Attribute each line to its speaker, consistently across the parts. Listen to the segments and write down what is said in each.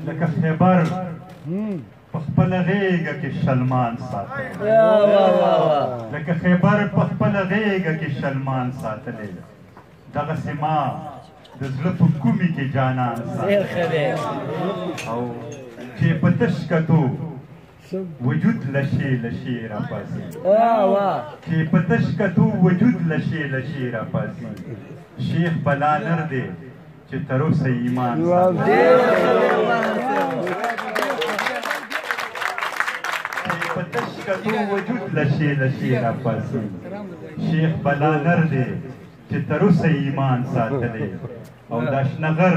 Speaker 1: لکه خیبر په خپله غېږه کې شلمان ساتلی لکه خیبر په خپله غېږه کې شلمان ساتلی دغسې ما د زړه په کومې کې جانان ساتلی او چې په تش کتو وجود لشې لشې راپاسي چې په تش کتو وجود لشې لشې راپاسي شیخ بلا نر دی چې تر اوسه ایمان ساتلی په تش کتو وجود لشې لشې راپاسي شیخ بلا نر دی چې تر اوسه ایمان ساتلی او دا شنغر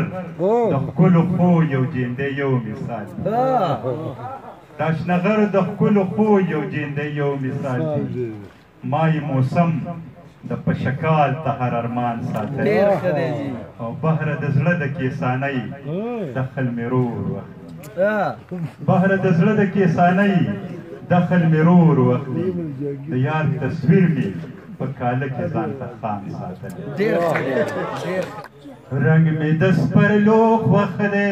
Speaker 1: د ښکلو خو یو جینده یو مثال دا شنغر د ښکلو خو یو جینده یو مثال دی مای موسم د پشکال ته هر ارمان ساتلی او بهره د زړه د کیسانۍ دخل مې رور وخت بهره د زړه د کیسانۍ دخل مې رور وخلي د یار تصویر مې په کاله کې ځان ته خام ساتلی رنگ میں دس پر لوخ وخدے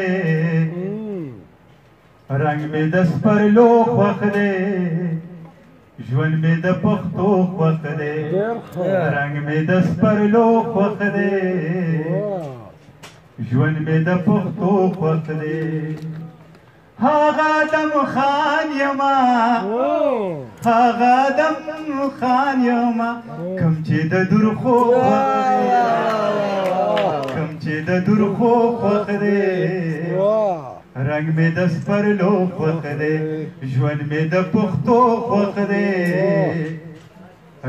Speaker 1: رنگ میں دس پر لوخ وخدے ژوند میں د پښتو وخدے رنگ میں دس پر لوخ وخدے ژوند میں د پښتو وخدے هاغه دم خان یما هاغه دم خان یما کم چې د درخو کم چې د درخو خوښ دی رنګ مې د سپرلو خوښ دی ژوند مې د پښتو خوښ دی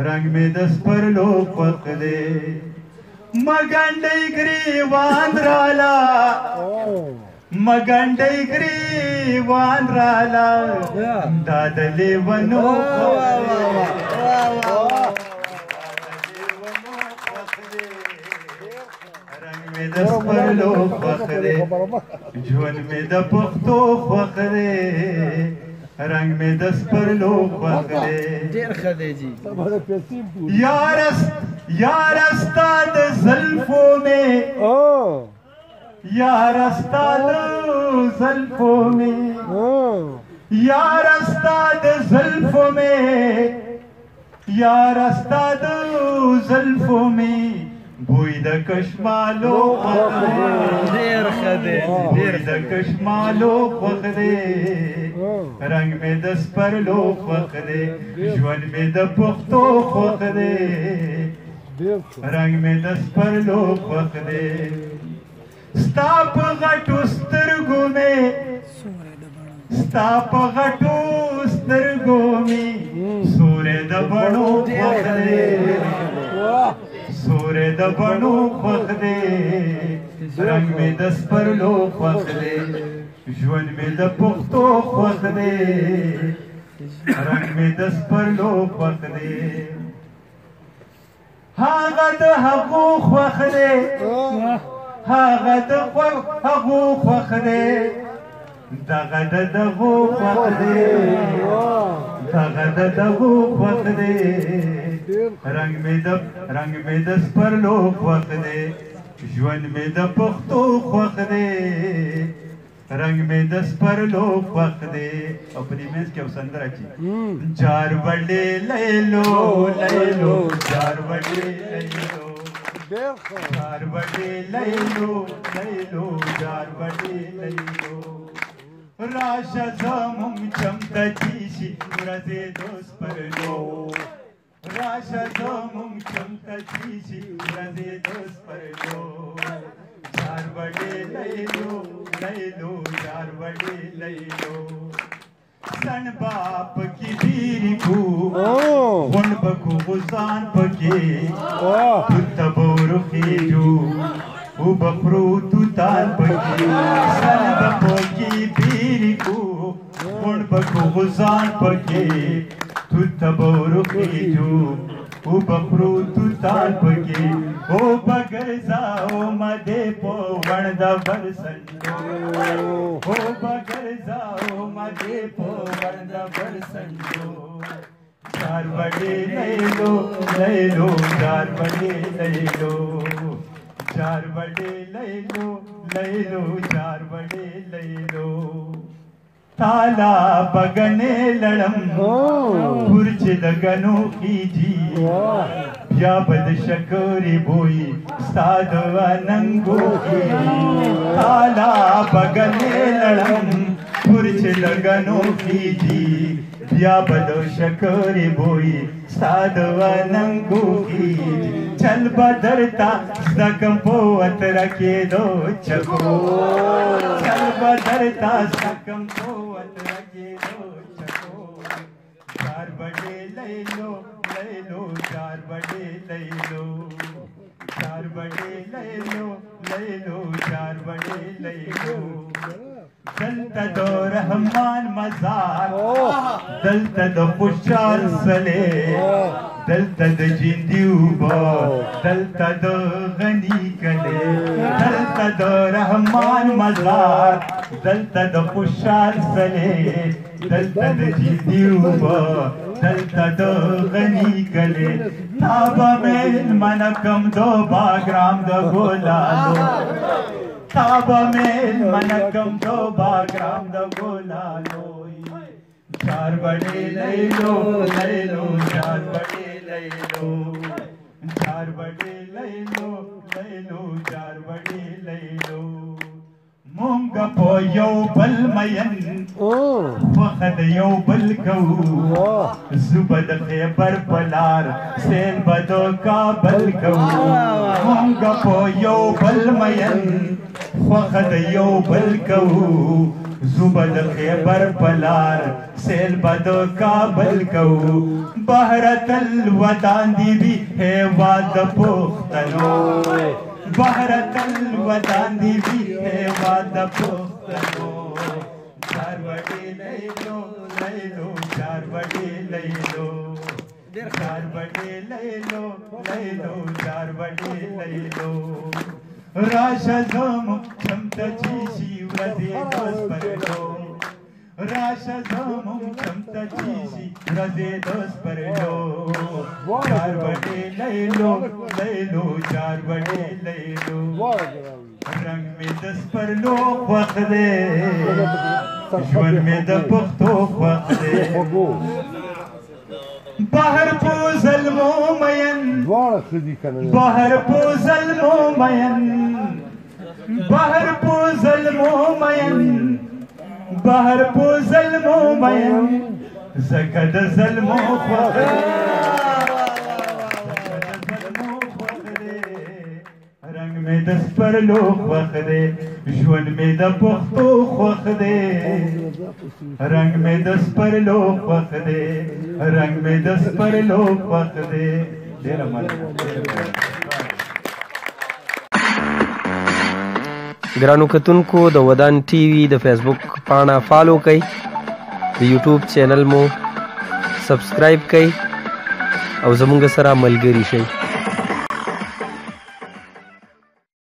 Speaker 1: رنګ مې د سپرلو خوښ دی مګنډۍ ګریوان رالا مګنډۍ ګریوان رالا دا د لیونو رنګ مې د سپرلو خوښ دی ژوند مې د پښتو خوښ دی رنگ میں دس پر لوگ وقلے یار استاد زلفوں میں یار استاد زلفوں میں یار استاد زلفوں میں یار استاد زلفوں میں بوئی د کشمالو دیر خدے بوئی د کشمالو خوخدے رنگ میں د سپرلو خوخدے ژوند میں د پښتو خوخدے رنگ میں د سپرلو خوخدے ستا په غټو سترګو مې ستا په غټو سترګو مې سورې د بڼو خوخدے سورې د بڼو خوښ دی رنګ مې د سپرلو خوښ دی ژوند مې د پښتو خوښ دی رنګ مې د سپرلو خوښ دی هغه د هغو خوښ دی هغه د هغو خوښ دی دغه د دغو خوښ دی دغه د دغو خوښ دی رنگ میں د سپرلو خوښ دی ژوند مې د پښتو خوښ دی رنگ میں د سپرلو خوښ دی او په دې منځ کې یو سندره چې جار وړې لیلو لیلو جار وړې لیلو جار وړې لیلو لیلو جار وړې لیلو راشه زموږ چمته چیشي ورځې د سپرلو راشه زموږ چمته چیشي ورځې د سپرلو جار وړې لیلو لیلو جار وړې لیلو سن باپ کی بیری کو غن بکو غزان پکې تبور خېجو او بخرو تو تال پکې سن باپ کی بیری کو غن بکو غزان پکې تو تبور خېجو او بخرو تو تال پکې او بغیر زاو مده په وند برسنجو او بغیر زاو مده په وند برسنجو چار وړې لیلو لیلو چار وړې لیلو چار وړې لیلو लैलो चार बड़े लैलो ताला बगने लड़म पुरच लगनो कीजी या बद शकरी बोई साधवा नंगो की ताला बगने लड़म पुरच लगनो कीजी या बदो शकरी बोई साधवा नंगो की चल बदरता सकम पोवत रखे दो चको चल बदरता सकम पोवत रखे दो चको चार बड़े ले लो चार बड़े ले लो चार बड़े ले लो चार बड़े ले लो दलता दो रहमान मजार दलता दो खुशाल सले दलता दो जिंदूबा दलता दो गनी कले दलता दो रहमान मजार दलता दो खुशाल सले दलता दो जिंदूबा दलता दो गनी कले ताबा में मनकम दो बाग्राम दो गोलालो ताबा में मनकम दो बाग्राम दो गोलालो चार बड़े ले लो चार बड़े ले लो चार बड़े ले लो चार बड़े ले लो मूंग पो यो बल मयन वखद यो बल कऊ जुबद खैबर पलार सेल बदो का बल कऊ मूंग पो यो बल मयन वखद यो बल कऊ जुबद खैबर पलार सेल बदो का बल कऊ बहरतल वदांदी भी है वाद पोख्तनो बहरतल वदांदी भी है वाद पोख्तनो चार बड़े ले लो चार बड़े ले लो चार बड़े ले लो चार बड़े ले लो राशम क्षमता चीशी व्रजे दोस पर लो राशम क्षमता चीशी व्रजे दोस पर लो चार बड़े ले लो चार बड़े ले लो रंग में दस पर लो वक्त दे जुन में द पुख्तो वक्त दे बाहर पो ज़ल्मो मयन बाहर पो ज़ल्मो मयन बाहर पो ज़ल्मो मयन बाहर पो ज़ल्मो मयन ज़कद ज़ल्मो रंग में दस पर लो वखदे जुन में द पुख्तो वखदे रंग में दस पर लो वखदे रंग में दस पर लो वखदे
Speaker 2: ګرانو کتونکو د ودان ټي وي د فیسبوک پاڼه فالو کړئ د یوټیوب چینل مو سبسکرایب کړئ او زموږ سره ملګري شئ